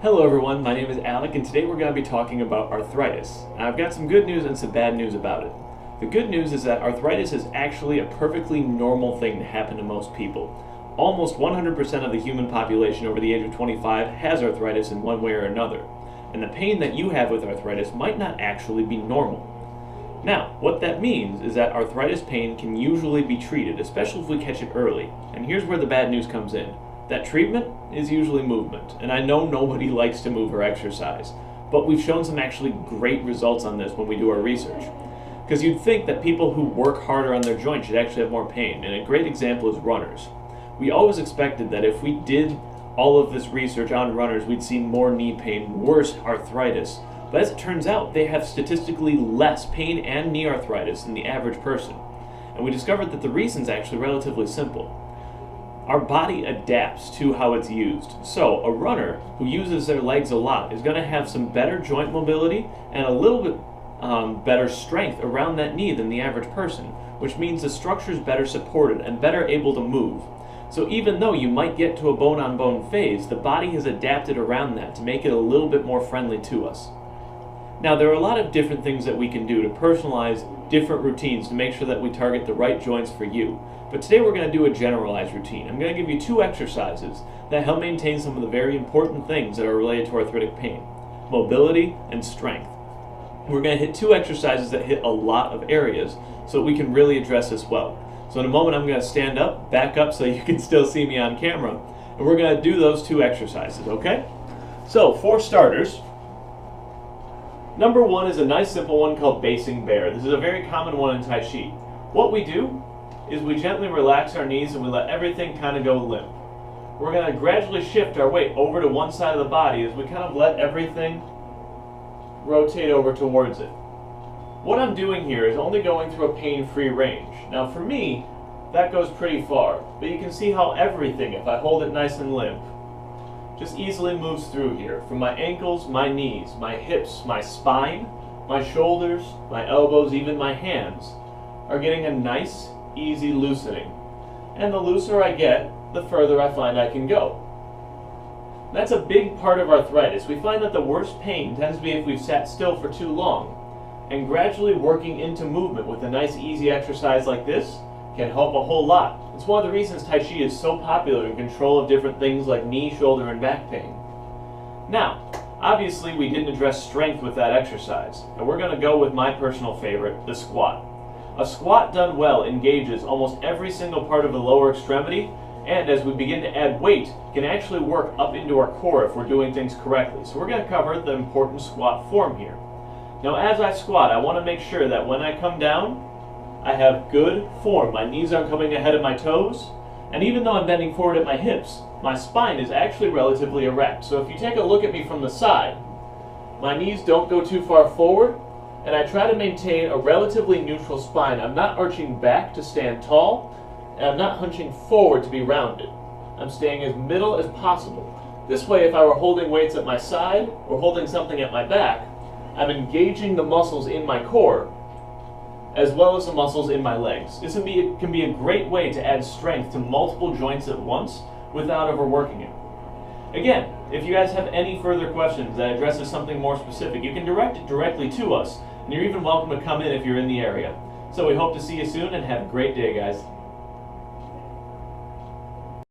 Hello everyone, my name is Alec and today we're going to be talking about arthritis. Now, I've got some good news and some bad news about it. The good news is that arthritis is actually a perfectly normal thing to happen to most people. Almost 100% of the human population over the age of 25 has arthritis in one way or another. And the pain that you have with arthritis might not actually be normal. Now, what that means is that arthritis pain can usually be treated, especially if we catch it early. And here's where the bad news comes in. That treatment is usually movement, and I know nobody likes to move or exercise, but we've shown some actually great results on this when we do our research. Because you'd think that people who work harder on their joints should actually have more pain, and a great example is runners. We always expected that if we did all of this research on runners, we'd see more knee pain, worse arthritis, but as it turns out, they have statistically less pain and knee arthritis than the average person. And we discovered that the reason's actually relatively simple. Our body adapts to how it's used. So a runner who uses their legs a lot is going to have some better joint mobility and a little bit better strength around that knee than the average person, which means the structure is better supported and better able to move. So even though you might get to a bone-on-bone phase, the body has adapted around that to make it a little bit more friendly to us. Now, there are a lot of different things that we can do to personalize different routines to make sure that we target the right joints for you. But today we're going to do a generalized routine. I'm going to give you 2 exercises that help maintain some of the very important things that are related to arthritic pain: mobility and strength. We're going to hit 2 exercises that hit a lot of areas so that we can really address this well. So in a moment I'm going to stand up, back up so you can still see me on camera, and we're going to do those 2 exercises, okay? So for starters, number 1 is a nice simple one called basing bear. This is a very common one in Tai Chi. What we do is we gently relax our knees and we let everything kind of go limp. We're going to gradually shift our weight over to one side of the body as we kind of let everything rotate over towards it. What I'm doing here is only going through a pain-free range. Now for me, that goes pretty far, but you can see how everything, if I hold it nice and limp, just easily moves through here. From my ankles, my knees, my hips, my spine, my shoulders, my elbows, even my hands are getting a nice, easy loosening. And the looser I get, the further I find I can go. That's a big part of arthritis. We find that the worst pain tends to be if we've sat still for too long. And gradually working into movement with a nice, easy exercise like this can help a whole lot. It's one of the reasons Tai Chi is so popular in control of different things like knee, shoulder, and back pain. Now, obviously we didn't address strength with that exercise, and we're going to go with my personal favorite, the squat. A squat done well engages almost every single part of the lower extremity, and as we begin to add weight, can actually work up into our core if we're doing things correctly. So we're going to cover the important squat form here. Now as I squat, I want to make sure that when I come down, I have good form. My knees aren't coming ahead of my toes, and even though I'm bending forward at my hips, my spine is actually relatively erect. So if you take a look at me from the side, my knees don't go too far forward, and I try to maintain a relatively neutral spine. I'm not arching back to stand tall, and I'm not hunching forward to be rounded. I'm staying as middle as possible. This way, if I were holding weights at my side or holding something at my back, I'm engaging the muscles in my core as well as the muscles in my legs. This can be a great way to add strength to multiple joints at once without overworking it. Again, if you guys have any further questions that addresses something more specific, you can direct it directly to us, and you're even welcome to come in if you're in the area. So we hope to see you soon, and have a great day, guys.